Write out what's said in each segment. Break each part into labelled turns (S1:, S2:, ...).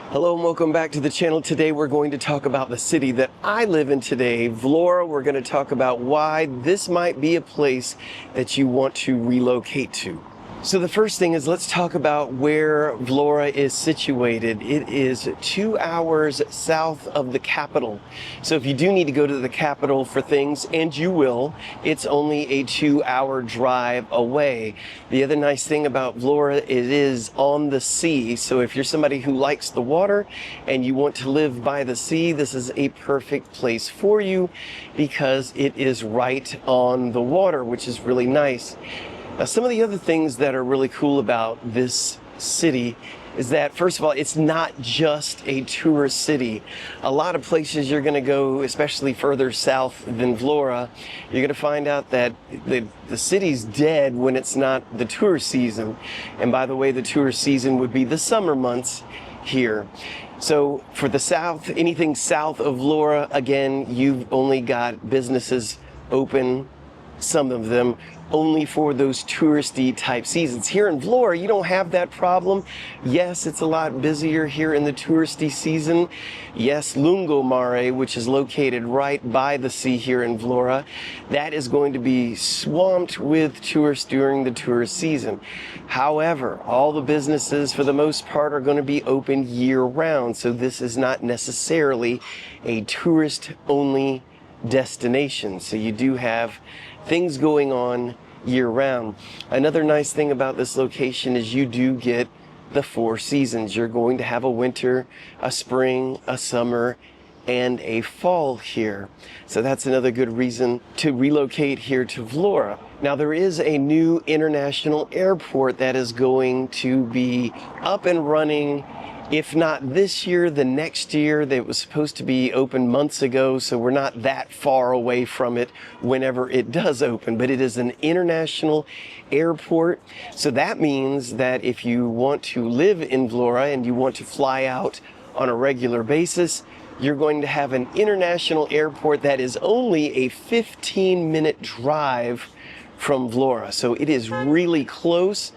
S1: Hello and welcome back to the channel. Today we're going to talk about the city that I live in today, Vlorë. We're going to talk about why this might be a place that you want to relocate to. So the first thing is, let's talk about where Vlorë is situated. It is 2 hours south of the capital. So if you do need to go to the capital for things, and you will, it's only a 2-hour drive away. The other nice thing about Vlorë, it is on the sea. So if you're somebody who likes the water and you want to live by the sea, this is a perfect place for you because it is right on the water, which is really nice. Now, some of the other things that are really cool about this city is that, first of all, it's not just a tourist city. A lot of places you're going to go, especially further south than Vlorë, you're going to find out that the city's dead when it's not the tourist season. And by the way, the tourist season would be the summer months here. So for the south, anything south of Vlorë, again, you've only got businesses open, some of them only for those touristy type seasons. Here in Vlorë, you don't have that problem. Yes, it's a lot busier here in the touristy season. Yes, Lungomare, which is located right by the sea here in Vlorë, that is going to be swamped with tourists during the tourist season. However, all the businesses for the most part are going to be open year round, so this is not necessarily a tourist only destination. So you do have things going on year round. Another nice thing about this location is you do get the 4 seasons. You're going to have a winter, a spring, a summer, and a fall here. So that's another good reason to relocate here to Vlorë. Now, there is a new international airport that is going to be up and running, if not this year, the next year. That was supposed to be open months ago, so we're not that far away from it whenever it does open. But it is an international airport, so that means that if you want to live in Vlorë and you want to fly out on a regular basis, you're going to have an international airport that is only a 15-minute drive from Vlorë. So it is really close.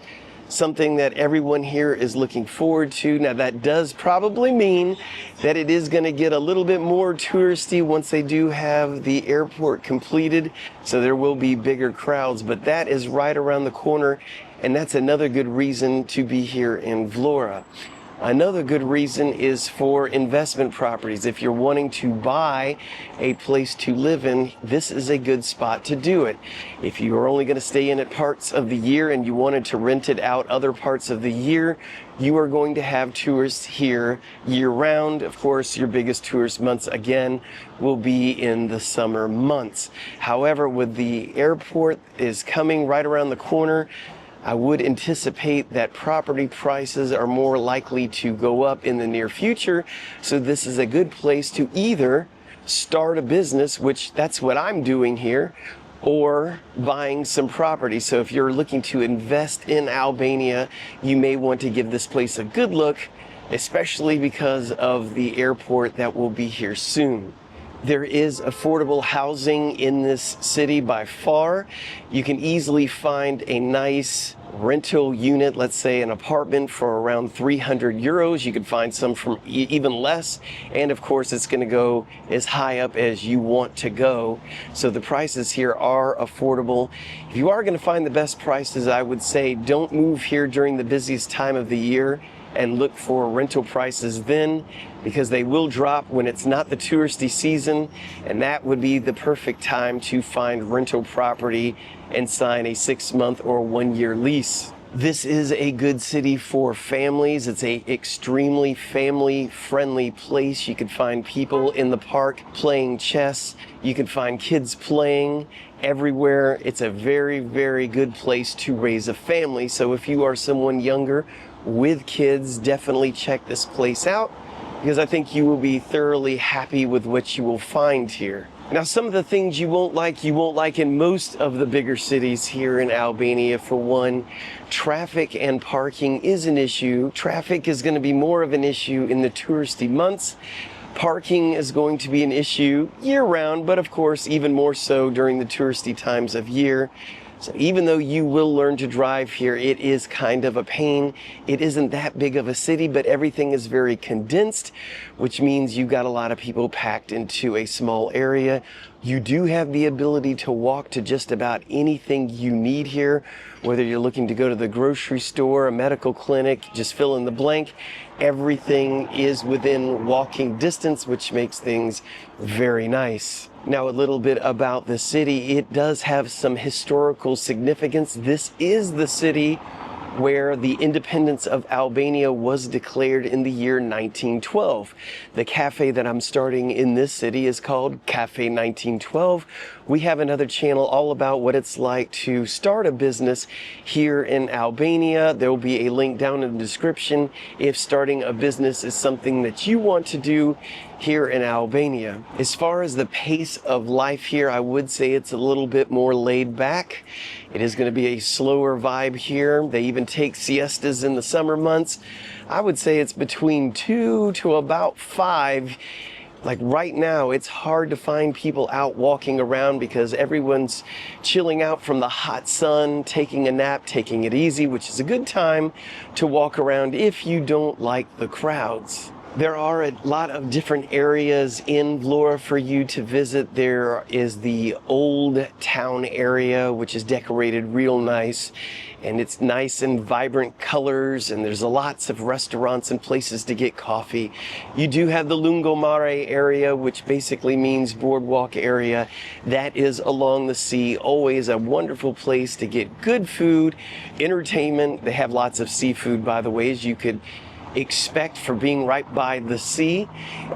S1: Something that everyone here is looking forward to. Now, that does probably mean that it is going to get a little bit more touristy once they do have the airport completed, so there will be bigger crowds, but that is right around the corner, and that's another good reason to be here in Vlorë. Another good reason is for investment properties. If you're wanting to buy a place to live in, this is a good spot to do it. If you are only going to stay in it parts of the year and you wanted to rent it out other parts of the year, you are going to have tourists here year round. Of course, your biggest tourist months, again, will be in the summer months. However, with the airport is coming right around the corner, I would anticipate that property prices are more likely to go up in the near future. So this is a good place to either start a business, which that's what I'm doing here, or buying some property. So if you're looking to invest in Albania, you may want to give this place a good look, especially because of the airport that will be here soon. There is affordable housing in this city by far. You can easily find a nice rental unit, let's say an apartment, for around 300 euros. You could find some from even less. And of course, it's going to go as high up as you want to go. So the prices here are affordable. If you are going to find the best prices, I would say don't move here during the busiest time of the year and look for rental prices then, because they will drop when it's not the touristy season, and that would be the perfect time to find rental property and sign a 6-month or 1-year lease. This is a good city for families. It's a extremely family-friendly place. You can find people in the park playing chess. You can find kids playing everywhere. It's a very, very good place to raise a family. So if you are someone younger with kids, definitely check this place out, because I think you will be thoroughly happy with what you will find here. Now, some of the things you won't like in most of the bigger cities here in Albania. For one, traffic and parking is an issue. Traffic is going to be more of an issue in the touristy months. Parking is going to be an issue year round, but of course even more so during the touristy times of year. So even though you will learn to drive here, it is kind of a pain. It isn't that big of a city, but everything is very condensed, which means you've got a lot of people packed into a small area. You do have the ability to walk to just about anything you need here, whether you're looking to go to the grocery store, a medical clinic, just fill in the blank. Everything is within walking distance, which makes things very nice. Now, a little bit about the city. It does have some historical significance. This is the city where the independence of Albania was declared in the year 1912. The cafe that I'm starting in this city is called Cafe 1912. We have another channel all about what it's like to start a business here in Albania. There will be a link down in the description if starting a business is something that you want to do here in Albania. As far as the pace of life here, I would say it's a little bit more laid back. It is going to be a slower vibe here. They even take siestas in the summer months. I would say it's between 2 to about 5. Like right now, it's hard to find people out walking around because everyone's chilling out from the hot sun, taking a nap, taking it easy, which is a good time to walk around if you don't like the crowds. There are a lot of different areas in Vlorë for you to visit. There is the old town area, which is decorated real nice, and it's nice and vibrant colors, and there's lots of restaurants and places to get coffee. You do have the Lungomare area, which basically means boardwalk area. That is along the sea, always a wonderful place to get good food, entertainment. They have lots of seafood, by the way, as you could expect for being right by the sea.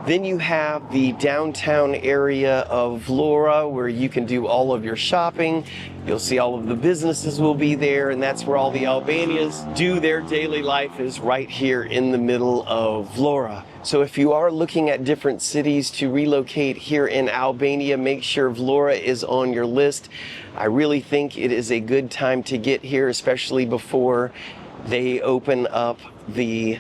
S1: Then you have the downtown area of Vlorë, where you can do all of your shopping. You'll see all of the businesses will be there, and that's where all the Albanians do their daily life, is right here in the middle of Vlorë. So if you are looking at different cities to relocate here in Albania, make sure Vlorë is on your list. I really think it is a good time to get here, especially before they open up the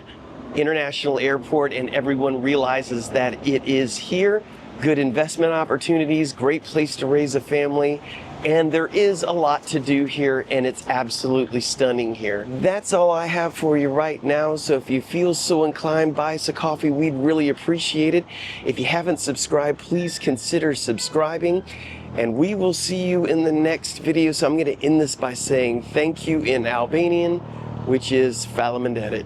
S1: international airport and everyone realizes that it is here. Good investment opportunities, great place to raise a family, and there is a lot to do here, and it's absolutely stunning here. That's all I have for you right now, so if you feel so inclined, buy us a coffee. We'd really appreciate it. If you haven't subscribed, please consider subscribing, and we will see you in the next video. So I'm going to end this by saying thank you in Albanian, which is Faleminderit.